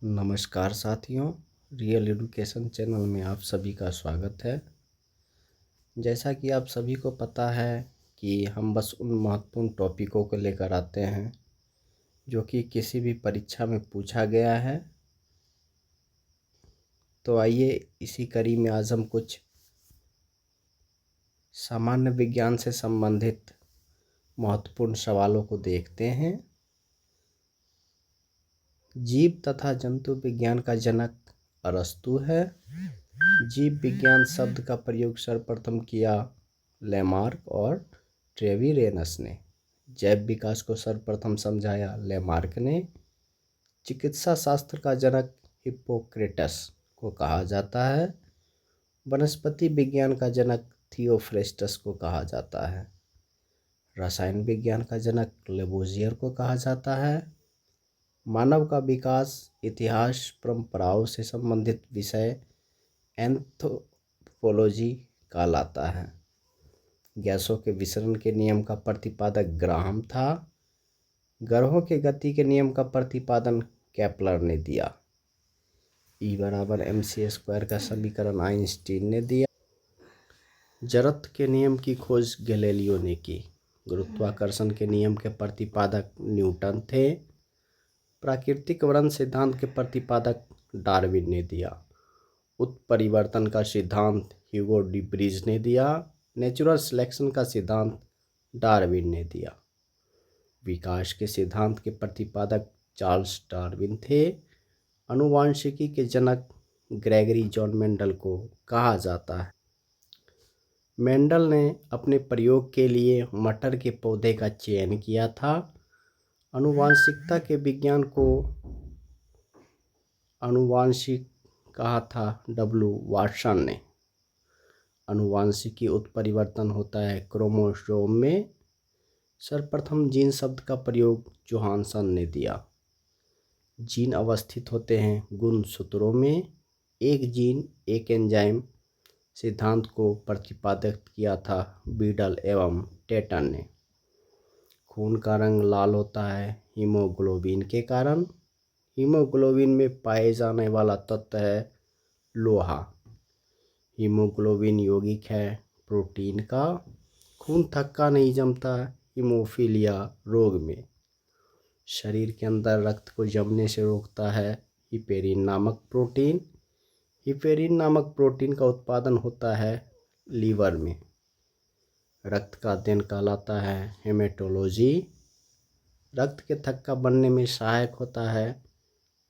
नमस्कार साथियों, real education channel में आप सभी का स्वागत है। जैसा कि आप सभी को पता है कि हम बस उन महत्वपूर्ण टॉपिकों को लेकर आते हैं जो कि किसी भी परीक्षा में पूछा गया है। तो आइए इसी कड़ी में आज हम कुछ सामान्य विज्ञान से संबंधित महत्वपूर्ण सवालों को देखते हैं। जीव तथा जंतु विज्ञान का जनक अरस्तु है। जीव विज्ञान शब्द का प्रयोग सर्वप्रथम किया लेमार्क और ट्रेविरेनस ने। जैव विकास को सर्वप्रथम समझाया लेमार्क ने। चिकित्सा शास्त्र का जनक हिप्पोक्रेटस को कहा जाता है। वनस्पति विज्ञान का जनक थियोफ्रेस्टस को कहा जाता है। रसायन विज्ञान का जनक लेबोजियर को कहा जाता है। मानव का विकास इतिहास परंपराओं से संबंधित विषय एंथ्रोपोलॉजी कहलाता है। गैसों के विसरण के नियम का प्रतिपादक ग्राहम था। ग्रहों के गति के नियम का प्रतिपादन केपलर ने दिया। E=mc² का समीकरण आइंस्टीन ने दिया। जड़त्व के नियम की खोज गैलीलियो ने की। गुरुत्वाकर्षण के नियम के प्रतिपादक न्यूटन थे। प्राकृतिक वर्ण सिद्धांत के प्रतिपादक डार्विन ने दिया। उत्परिवर्तन का सिद्धांत ह्यूगो डी ब्रीज ने दिया। नेचुरल सिलेक्शन का सिद्धांत डार्विन ने दिया। विकास के सिद्धांत के प्रतिपादक चार्ल्स डार्विन थे। आनुवांशिकी के जनक ग्रेगरी जॉन मेंडल को कहा जाता है। मेंडल ने अपने प्रयोग के लिए मटर के पौधे का चयन किया था। आनुवांशिकता के विज्ञान को आनुवांशिक कहा था W. वाटसन ने। आनुवांशिकी उत्परिवर्तन होता है क्रोमोसोम में। सर्वप्रथम जीन शब्द का प्रयोग जोहानसन ने दिया। जीन अवस्थित होते हैं गुणसूत्रों में। एक जीन एक एंजाइम सिद्धांत को प्रतिपादित किया था बीडल एवं टेटन ने। खून का रंग लाल होता है हीमोग्लोबिन के कारण। हीमोग्लोबिन में पाए जाने वाला तत्व है लोहा। हीमोग्लोबिन यौगिक है प्रोटीन का। खून थक्का नहीं जमता हीमोफीलिया रोग में। शरीर के अंदर रक्त को जमने से रोकता है हिपेरिन नामक प्रोटीन। हिपेरिन नामक प्रोटीन का उत्पादन होता है लीवर में। रक्त का अध्ययन कहलाता है हेमेटोलॉजी। रक्त के थक्का बनने में सहायक होता है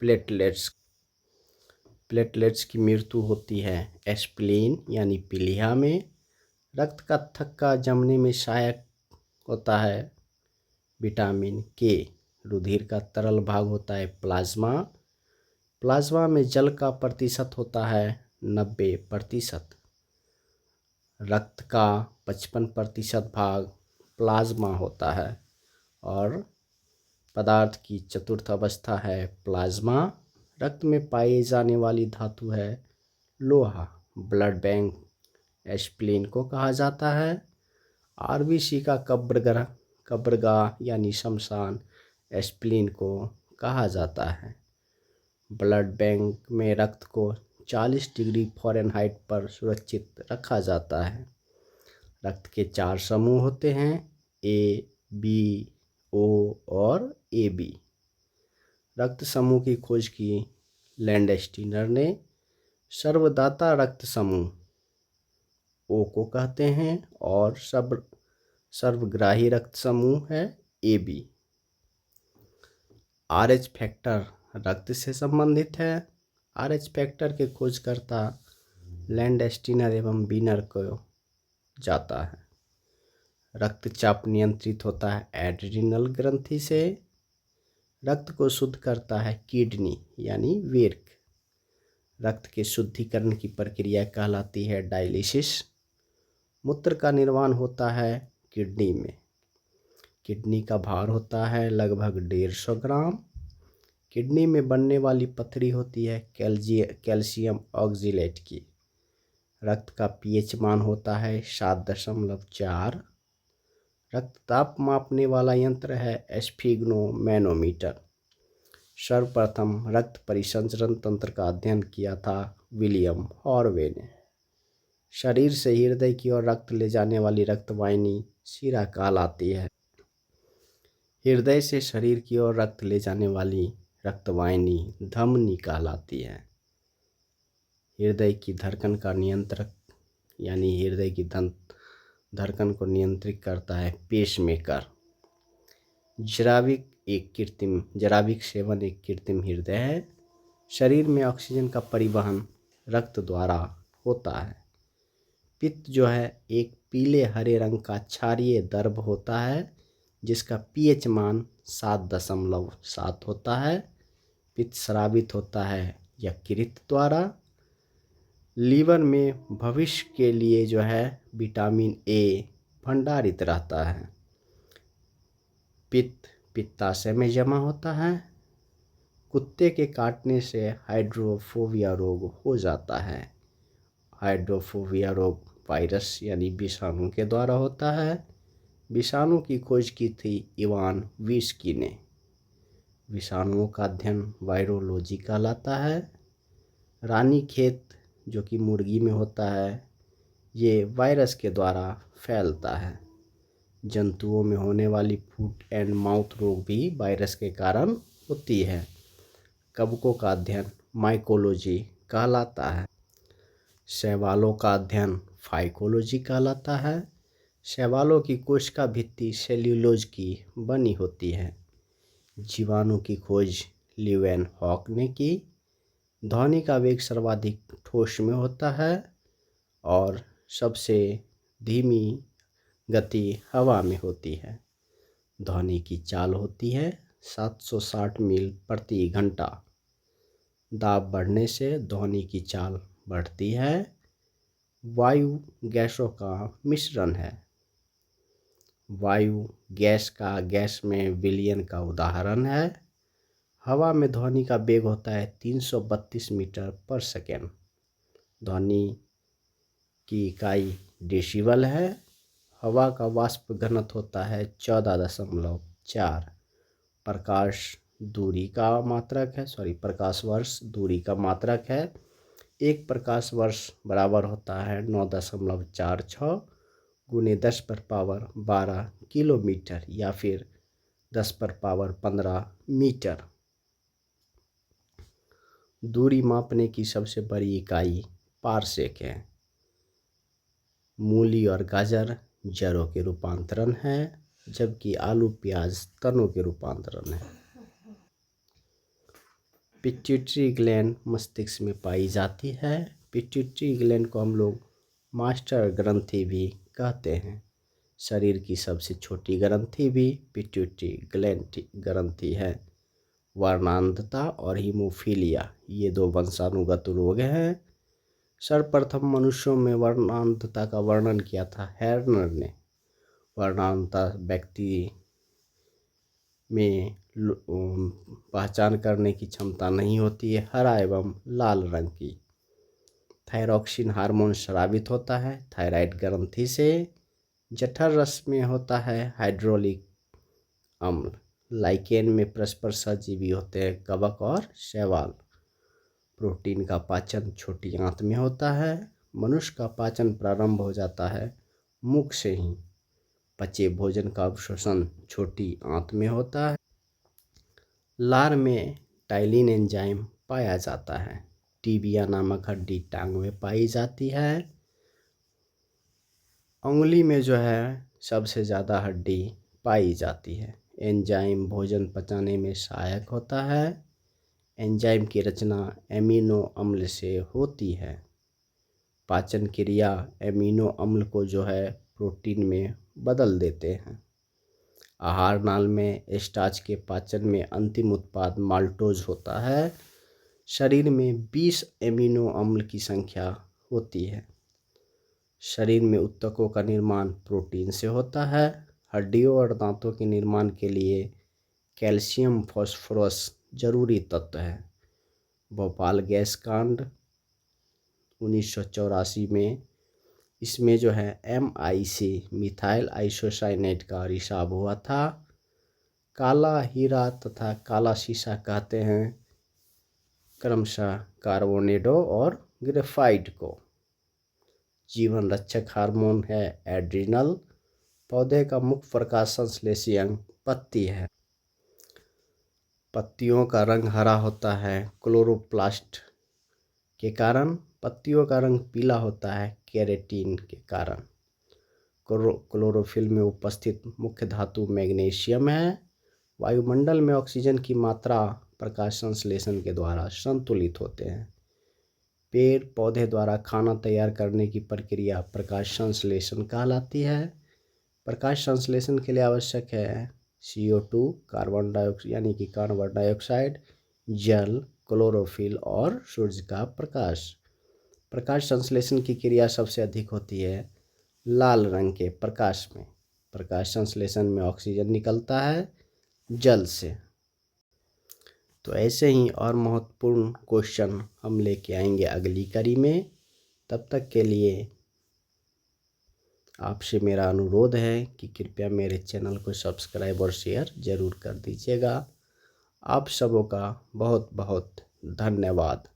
प्लेटलेट्स। प्लेटलेट्स की मृत्यु होती है एस्प्लीन यानी पीलिया में। रक्त का थक्का जमने में सहायक होता है विटामिन के। रुधिर का तरल भाग होता है प्लाज्मा। प्लाज्मा में जल का प्रतिशत होता है 90%। रक्त का 55% भाग प्लाज्मा होता है और पदार्थ की चतुर्थ अवस्था है प्लाज्मा। रक्त में पाई जाने वाली धातु है लोहा। ब्लड बैंक एस्प्लीन को कहा जाता है। आरबीसी का कब्रगाह यानी शमशान एस्प्लीन को कहा जाता है। ब्लड बैंक में रक्त को 40 डिग्री फ़ारेनहाइट पर सुरक्षित रखा जाता है। रक्त के 4 समूह होते हैं ए, बी, ओ और ए बी। रक्त समूह की खोज की लैंडस्टीनर ने। सर्वदाता रक्त समूह ओ को कहते हैं और सर्वग्राही रक्त समूह है ए बी। RH फैक्टर रक्त से संबंधित है। RH फैक्टर के खोजकर्ता लैंडस्टीनर एवं बीनर को जाता है। रक्तचाप नियंत्रित होता है एड्रिनल ग्रंथि से। रक्त को शुद्ध करता है किडनी यानी वीर्य। रक्त के शुद्धिकरण की प्रक्रिया कहलाती है डायलिसिस। मूत्र का निर्माण होता है किडनी में। किडनी का भार होता है लगभग 150 ग्राम। किडनी में बनने वाली पथरी होती है कैल्शियम ऑक्जेलेट की। रक्त का पीएच मान होता है 7.4। रक्तचाप मापने वाला यंत्र है स्फिग्नोमैनोमीटर। सर्वप्रथम रक्त परिसंचरण तंत्र का अध्ययन किया था विलियम हॉर्वे ने। शरीर से हृदय की ओर रक्त ले जाने वाली रक्तवाहिनी शिरा कहलाती है। हृदय से शरीर की ओर रक्त ले जाने वाली रक्तवाहिनी धमनी कहलाती है। हृदय की धड़कन का नियंत्रक यानी हृदय की धड़कन को नियंत्रित करता है पेसमेकर। जराविक सेवन एक कृत्रिम हृदय है। शरीर में ऑक्सीजन का परिवहन रक्त द्वारा होता है। पित्त जो है एक पीले हरे रंग का क्षारीय द्रव होता है जिसका पीएच मान 7.7 होता है। पित्त स्रावित होता है यकृत द्वारा। लीवर में भविष्य के लिए जो है विटामिन ए भंडारित रहता है। पित्त पित्ताशय में जमा होता है। कुत्ते के काटने से हाइड्रोफोबिया रोग हो जाता है। हाइड्रोफोबिया रोग वायरस यानी विषाणु के द्वारा होता है। विषाणु की खोज की थी इवान विस्की ने। विषाणुओं का अध्ययन वायरोलॉजी कहलाता है। रानीखेत जो कि मुर्गी में होता है, ये वायरस के द्वारा फैलता है। जंतुओं में होने वाली फुट एंड माउथ रोग भी वायरस के कारण होती है। कवकों का अध्ययन माइकोलॉजी कहलाता है। शैवालों का अध्ययन फाइकोलॉजी कहलाता है। शैवालों की कोशिका भित्ति सेल्यूलोज की बनी होती है। जीवाणु की खोज ल्यूवेन हॉक ने की। ध्वनि का वेग सर्वाधिक ठोस में होता है और सबसे धीमी गति हवा में होती है। ध्वनि की चाल होती है 760 मील प्रति घंटा। दाब बढ़ने से ध्वनि की चाल बढ़ती है। वायु गैसों का मिश्रण है। वायु गैस में विलयन का उदाहरण है। हवा में ध्वनि का वेग होता है 332 मीटर पर सेकेंड। ध्वनि की इकाई डेसिबल है। हवा का वाष्प घनत्व होता है 14.4। प्रकाश वर्ष दूरी का मात्रक है। एक प्रकाश वर्ष बराबर होता है 9.46 गुने 10⁻12 किलोमीटर या फिर 10⁻15 मीटर। दूरी मापने की सबसे बड़ी इकाई पारसेक है। मूली और गाजर जड़ों के रूपांतरण है, जबकि आलू प्याज तनों के रूपांतरण है। पिट्यूटरी ग्लैंड मस्तिष्क में पाई जाती है। पिट्यूटरी ग्लैंड को हम लोग मास्टर ग्रंथि भी कहते हैं। शरीर की सबसे छोटी ग्रंथि भी पिट्यूटरी ग्रंथि है। वर्णांधता और हीमोफीलिया ये 2 वंशानुगत रोग हैं। सर्वप्रथम मनुष्यों में वर्णांधता का वर्णन किया था हैर्नर ने। वर्णांधता व्यक्ति में पहचान करने की क्षमता नहीं होती है, हरा एवं लाल रंग की। थायरॉक्सिन हार्मोन स्रावित होता है थायराइड ग्रंथि से। जठर रस में होता है हाइड्रोलिक अम्ल। लाइकेन में परस्पर सहजीवी होते हैं कवक और शैवाल। प्रोटीन का पाचन छोटी आंत में होता है। मनुष्य का पाचन प्रारंभ हो जाता है मुख से ही। पचे भोजन का अवशोषण छोटी आंत में होता है। लार में टाइलिन एंजाइम पाया जाता है। टीबिया नामक हड्डी टांग में पाई जाती है। उंगली में जो है सबसे ज़्यादा हड्डी पाई जाती है। एंजाइम भोजन पचाने में सहायक होता है। एंजाइम की रचना एमिनो अम्ल से होती है। पाचन क्रिया एमिनो अम्ल को जो है प्रोटीन में बदल देते हैं। आहार नाल में स्टार्च के पाचन में अंतिम उत्पाद माल्टोज होता है। शरीर में 20 एमिनो अम्ल की संख्या होती है। शरीर में ऊतकों का निर्माण प्रोटीन से होता है। हड्डियों और दांतों के निर्माण के लिए कैल्शियम फास्फोरस जरूरी तत्व है। भोपाल गैस कांड 1984 में इसमें जो है MIC मिथाइल आइसोसाइनेट का रिसाव हुआ था। काला हीरा तथा काला शीशा कहते हैं क्रमशः कार्बोनेडो और ग्रेफाइट को। जीवन रक्षक हार्मोन है एड्रिनल। पौधे का मुख्य प्रकाश संश्लेषी अंग पत्ती है। पत्तियों का रंग हरा होता है क्लोरोप्लास्ट के कारण। पत्तियों का रंग पीला होता है केराटिन के कारण। क्लोरोफिल में उपस्थित मुख्य धातु मैग्नीशियम है। वायुमंडल में ऑक्सीजन की मात्रा प्रकाश संश्लेषण के द्वारा संतुलित होते हैं। पेड़ पौधे द्वारा खाना तैयार करने की प्रक्रिया प्रकाश संश्लेषण कहलाती है। प्रकाश संश्लेषण के लिए आवश्यक है CO2 कार्बन डाइऑक्साइड यानी कि कार्बन डाइऑक्साइड, जल, क्लोरोफिल और सूर्य का प्रकाश। प्रकाश संश्लेषण की क्रिया सबसे अधिक होती है लाल रंग के प्रकाश में। प्रकाश संश्लेषण में ऑक्सीजन निकलता है जल से। तो ऐसे ही और महत्वपूर्ण क्वेश्चन हम लेके आएंगे अगली कड़ी में। तब तक के लिए आपसे मेरा अनुरोध है कि कृपया मेरे चैनल को सब्सक्राइब और शेयर ज़रूर कर दीजिएगा। आप सबों का बहुत बहुत धन्यवाद।